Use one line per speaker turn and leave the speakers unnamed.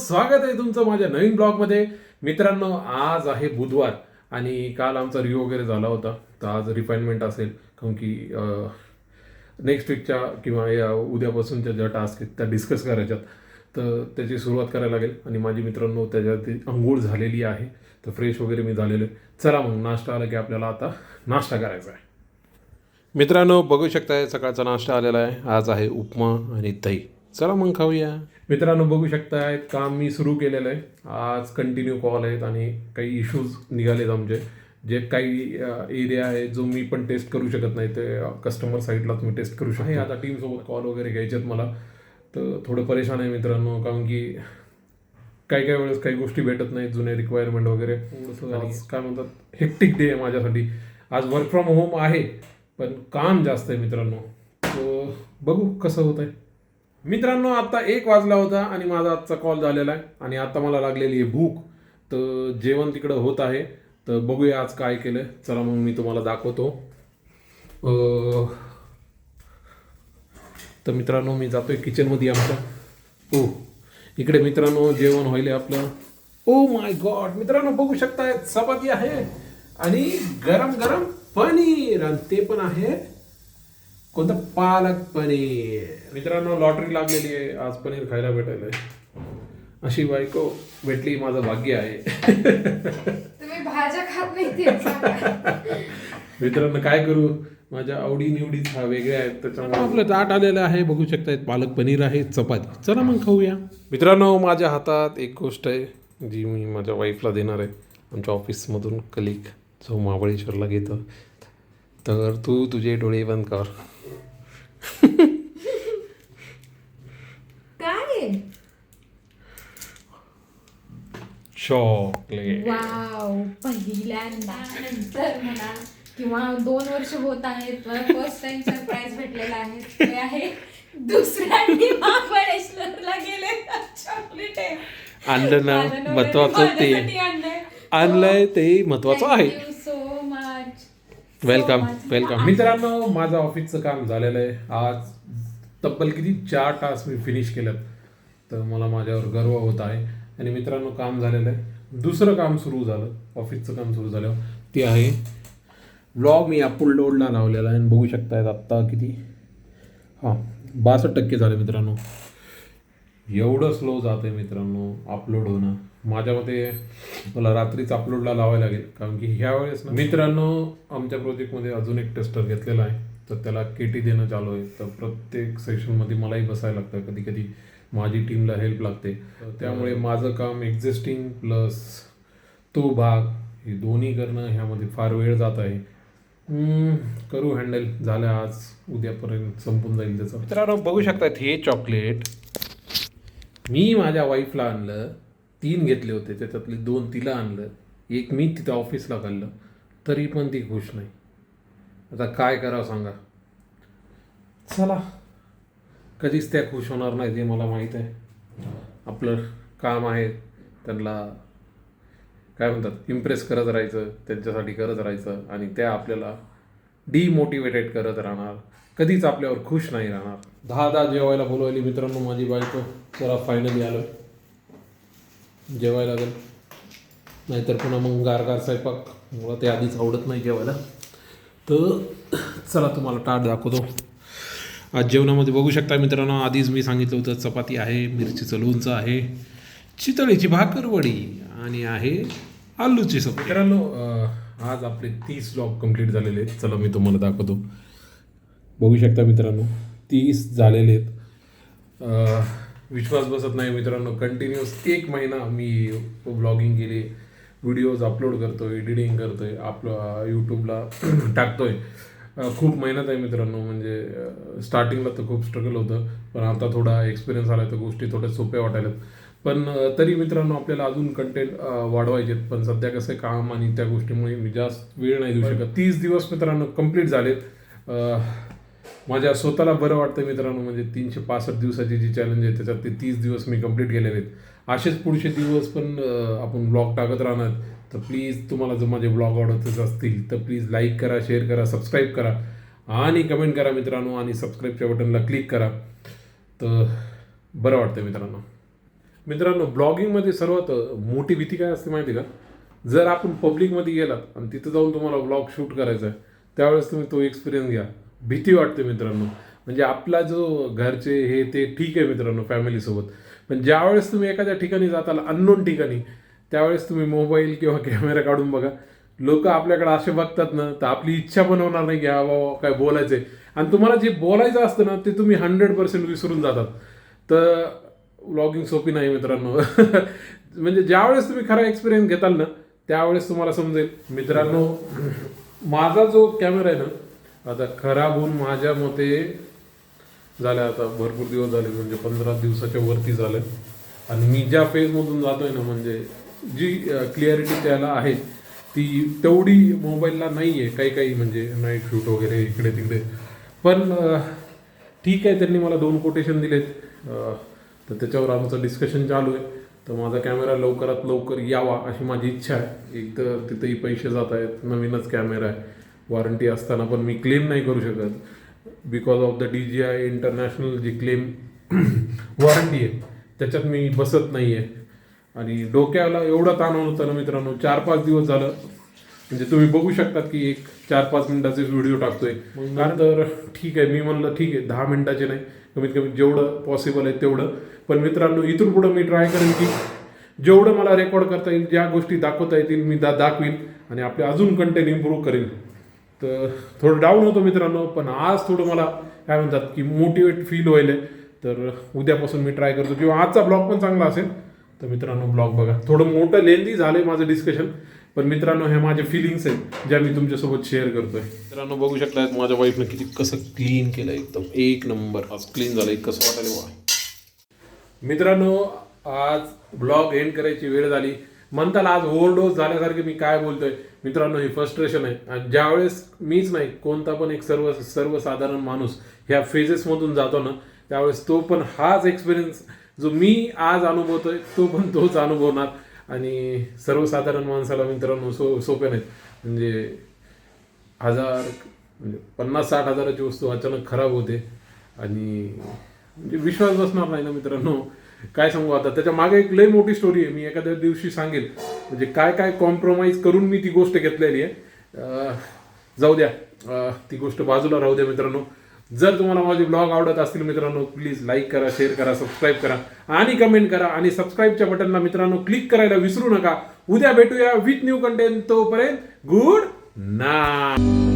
स्वागत आहे तुमचं माझ्या नवीन ब्लॉगमध्ये. मित्रांनो, आज आहे बुधवार आणि काल आमचा रिव्ह्यू वगैरे झाला होता, तर आज रिफाईनमेंट असेल. कारण की नेक्स्ट वीकच्या किंवा या उद्यापासूनच्या ज्या टास्क आहेत त्या डिस्कस करायच्यात, तर त्याची सुरुवात करायला लागेल. आणि माझी मित्रांनो त्याच्यात अंघोळ झालेली आहे, तर फ्रेश वगैरे मी झालेलो आहे. चला मग, नाश्ता आला की आपल्याला आता नाश्ता करायचा आहे. मित्रांनो, बघू शकताय सकाळचा नाश्ता आलेला आहे. आज आहे उपमा आणि दही. चला मग खाऊया. मित्रांनो, बघू शकताय काम मी सुरू केलेलं आहे. आज कंटिन्यू कॉल आहेत आणि काही इश्यूज निघालेत आमचे. जे काही एरिया आहे जो मी पण टेस्ट करू शकत नाही, ते कस्टमर साईडलाच मी टेस्ट करू शकतो. आता टीमसोबत कॉल वगैरे घ्यायचे आहेत मला, तर थोडं परेशान आहे मित्रांनो. कारण की काही काही वेळेस काही गोष्टी भेटत नाहीत, जुने रिक्वायरमेंट वगैरे. आज काय म्हणतात, हेक्टिक डे आहे माझ्यासाठी. आज वर्क फ्रॉम होम आहे, पण काम जास्त आहे मित्रांनो. तर बघू कसं होत आहे. मित्रांनो, आता 1 वाजला होता आणि माझा आजचा कॉल झालेला आहे आणि आता मला लागलेली आहे भूक. तर जेवण तिकडं होत आहे, तर बघूया आज काय केलं. चला मग मी तुम्हाला दाखवतो. तर मित्रांनो, मी जातोय किचनमध्ये आमच्या. ओ, इकडे मित्रांनो जेवण व्हायले आपलं. ओ माय गॉड मित्रांनो, बघू शकताय चपाती आहे आणि गरम गरम पनीर, आणि ते पण आहे कोणतं, पालक पनीर. मित्रांनो, लॉटरी लागलेली आहे, आज पनीर खायला भेटायला आहे. अशी बायको भेटली माझं भाग्य आहे.
तुम्ही भाज्या खात नाही ते सांगा.
मित्रांनो, काय करू, माझ्या आवडी निवडीच हा वेगळ्या आहेत, त्याच्यामुळे आपलं ताट आलेलं आहे. बघू शकतायत पालक पनीर आहे, चपाती. चला मग खाऊया. मित्रांनो, माझ्या हातात एक गोष्ट आहे जी मी माझ्या वाईफला देणार आहे. आमच्या ऑफिसमधून कलिक जो महाबळेश्वरला घेतो. तर तू तुझे डोळे बंद कर.
काय?
चॉकलेट.
वाव, पहिल्यांदा नंतर म्हणा किंवा 2 वर्ष होत आहेत, फर्स्ट टाइम सरप्राईज भेटलेला आहे. ते आहे दुसऱ्यांनी महाबळेश्वरला गेले चॉकलेट आहे.
आणलं ना, महत्वाचं ते आणलंय, ते महत्वाचं आहे.
So much.
Welcome welcome. मित्रांनो, माझं ऑफिसचं काम झालेलं आहे. आज तब्बल किती 4 टास्क मी फिनिश केलेत, तर मला माझ्यावर गर्व होत आहे. आणि मित्रांनो, काम झालेलं आहे. दुसरं काम सुरू झालं, ऑफिसचं काम सुरू झालं, ते आहे ब्लॉग मी अपलोडला लावलेला आहे. आणि बघू शकतायत आत्ता किती, 62% झाले मित्रांनो. एवढं स्लो जातं आहे मित्रांनो अपलोड होणं. माझ्या मते मला रात्रीच अपलोडला लावायला लागेल. कारण की ह्या वेळेस ना मित्रांनो, आमच्या प्रोजेक्टमध्ये अजून एक टेस्टर घेतलेला आहे, तर त्याला केटी देणं चालू आहे. तर प्रत्येक सेशनमध्ये मलाही बसायला लागतं, कधी कधी माझी टीमला हेल्प लागते. त्यामुळे माझं काम एक्झिस्टिंग प्लस तो भाग हे दोन्ही करणं, ह्यामध्ये फार वेळ जात आहे. करू हँडल. झालं, आज उद्यापर्यंत संपून जाईल त्याचं. मित्रांनो, बघू शकतात हे चॉकलेट मी माझ्या वाईफला आणलं. 3 घेतले होते, त्याच्यातले 2 तिला आणलं, 1 मी तिथं ऑफिसला खाल्लं, तरी पण ती खुश नाही. आता काय करावं सांगा. चला, कधीच त्या खुश होणार नाही, ते मला माहीत आहे. आपलं काम आहे त्यांना काय म्हणतात, इम्प्रेस करत राहायचं, त्यांच्यासाठी करत राहायचं, आणि त्या आपल्याला डिमोटिवेटेड करत राहणार, कधीच आपल्यावर खुश नाही राहणार. 10 जेवायला बोलवायली मित्रांनो माझी बायको. चला, फायनली आलो, जेवायला लागेल. नाहीतर पुन्हा मग गारगार स्वयंपाक, मला ते आधीच आवडत नाही जेवायला. तर चला, तुम्हाला ताट दाखवतो. आज जेवणामध्ये बघू शकता मित्रांनो, आधीच मी सांगितलं होतं, चपाती आहे, मिरचीचं लोणचं आहे, चितळीची भाकरवडी आणि आहे आलूची सब्जी. मित्रांनो, आज आपले 30 व्लॉग कंप्लीट झालेले आहेत. चला, मी तुम्हाला दाखवतो. बघू शकता मित्रांनो, 30 झालेले आहेत. विश्वास बसत नाही मित्रांनो. कंटिन्युअस 1 महिना मी ब्लॉगिंग केली, व्हिडिओज अपलोड करतो आहे, एडिटिंग करतो आहे, आपलं यूट्यूबला टाकतो आहे. खूप मेहनत आहे मित्रांनो. म्हणजे स्टार्टिंगला तर खूप स्ट्रगल होतं, पण आता थोडा एक्सपिरियन्स आला तर गोष्टी थोड्या सोप्या वाटायल्यात. पण तरी मित्रांनो, आपल्याला अजून कंटेंट वाढवायचे आहेत. पण सध्या कसं काम आणि त्या गोष्टीमुळे मी जास्त वेळ नाही देऊ शकत. 30 दिवस मित्रांनो कंप्लीट झालेत. माझ्या स्वतःला बरं वाटतं मित्रांनो. म्हणजे 365 दिवसाची जी चॅलेंज आहे, त्याच्यात ते 30 दिवस मी कंप्लीट केलेले आहेत. असेच पुढचे दिवस पण आपण ब्लॉग टाकत राहणार. तर प्लीज, तुम्हाला जर माझे ब्लॉग आवडत असतील तर प्लीज लाईक करा, शेअर करा, सबस्क्राईब करा आणि कमेंट करा मित्रांनो. आणि सबस्क्राईबच्या बटनला क्लिक करा, तर बरं वाटतं मित्रांनो. मित्रांनो ब्लॉगिंगमध्ये सर्वात मोठी भीती काय असते माहिती का? जर आपण पब्लिकमध्ये गेलात आणि तिथं जाऊन तुम्हाला ब्लॉग शूट करायचा आहे त्यावेळेस तुम्ही तो एक्सपिरियन्स घ्या. भीती वाटते मित्रांनो. म्हणजे आपला जो घरचे हे ते ठीक आहे मित्रांनो फॅमिलीसोबत, पण ज्यावेळेस तुम्ही एखाद्या ठिकाणी जाताल अननोन ठिकाणी त्यावेळेस तुम्ही मोबाईल किंवा कॅमेरा काढून बघा. लोक आपल्याकडे असे बघतात ना तर आपली इच्छा पण होणार नाही की हा बाबा काय बोलायचं आहे. आणि तुम्हाला जे बोलायचं असतं ना ते तुम्ही 100% विसरून जातात. तर व्लॉगिंग सोपी नाही मित्रांनो. म्हणजे ज्यावेळेस तुम्ही खरा एक्सपिरियन्स घेताल ना त्यावेळेस तुम्हाला समजेल. मित्रांनो माझा जो कॅमेरा आहे ना आता खराब होऊन माझ्या मते झाल्या आता भरपूर दिवस झाले, म्हणजे 15 दिवसाच्या वरती झाले. आणि मी ज्या फेजमधून जातोय ना म्हणजे जी क्लिअरिटी त्याला आहे ती तेवढी मोबाईलला नाही आहे. काही काही म्हणजे नाईट शूट वगैरे इकडे तिकडे. पण ठीक आहे, त्यांनी मला 2 कोटेशन दिलेत तर त्याच्यावर आमचं डिस्कशन चालू आहे. तर माझा कॅमेरा लवकरात लवकर यावा अशी माझी इच्छा आहे. एक तर तिथेही पैसे जात आहेत, नवीनच कॅमेरा आहे, वॉरंटी असताना पण मी क्लेम नाही करू शकत because of the DJI international जी क्लेम वॉरंटी आहे त्याच्यात मी बसत नाही आहे. आणि डोक्याला एवढा ताण होता ना मित्रांनो 4-5 दिवस झालं. म्हणजे तुम्ही बघू शकतात की एक 4-5 मिनिटाचे व्हिडिओ टाकतोय. कारण तर ठीक आहे मी म्हणलं ठीक आहे 10 मिनिटाचे नाही, कमीत कमी जेवढं पॉसिबल आहे तेवढं. पण मित्रांनो इथून पुढं मी ट्राय करेन की जेवढं मला रेकॉर्ड करता येईल, ज्या गोष्टी दाखवता येतील मी दाखवीन आणि आपले अजून कंटेंट इम्प्रूव्ह करेन. तर थोडं डाऊन होतो मित्रांनो, पण आज थोडं मला काय म्हणतात की मोटिवेट फील होईल. तर उद्यापासून मी ट्राय करतो किंवा आजचा ब्लॉग पण चांगला असेल तर मित्रांनो ब्लॉग बघा. थोडं मोठं लेंदी झालंय माझं डिस्कशन, पण मित्रांनो हे माझे फिलिंग्स आहेत ज्या मी तुमच्यासोबत शेअर करतोय. मित्रांनो बघू शकता माझ्या वाईफने किती कसं क्लीन केलं, एकदम एक नंबर. आज क्लीन झालं, कसं वाटायला वा. मित्रांनो आज ब्लॉग एंड करायची वेळ झाली. म्हणताल आज ओव्हरडोस झाल्यासारखे मी काय बोलतोय. मित्रांनो ही फ्रस्ट्रेशन आहे. आणि ज्यावेळेस मीच नाही कोणता पण एक सर्वसाधारण माणूस ह्या फेजेसमधून जातो ना त्यावेळेस तो पण हाच एक्सपिरियन्स जो मी आज अनुभवतोय तो पण तोच अनुभवणार. आणि सर्वसाधारण माणसाला मित्रांनो सोपे नाहीत. म्हणजे 50-60 हजाराची वस्तू अचानक खराब होते आणि म्हणजे विश्वास बसणार नाही ना मित्रांनो. काय सांगू आता, त्याच्या मागे एक लय मोठी स्टोरी आहे, मी एखाद्या दिवशी सांगेल. म्हणजे काय काय कॉम्प्रोमाइज करून मी ती गोष्ट घेतलेली आहे. जाऊ द्या ती गोष्ट बाजूला राहू द्या मित्रांनो. जर तुम्हाला माझे ब्लॉग आवडत असतील मित्रांनो प्लीज लाईक करा, शेअर करा, सबस्क्राईब करा आणि कमेंट करा. आणि सबस्क्राईबच्या बटनला मित्रांनो क्लिक करायला विसरू नका. उद्या भेटूया विथ न्यू कंटेंट. तोपर्यंत गुड नाईट.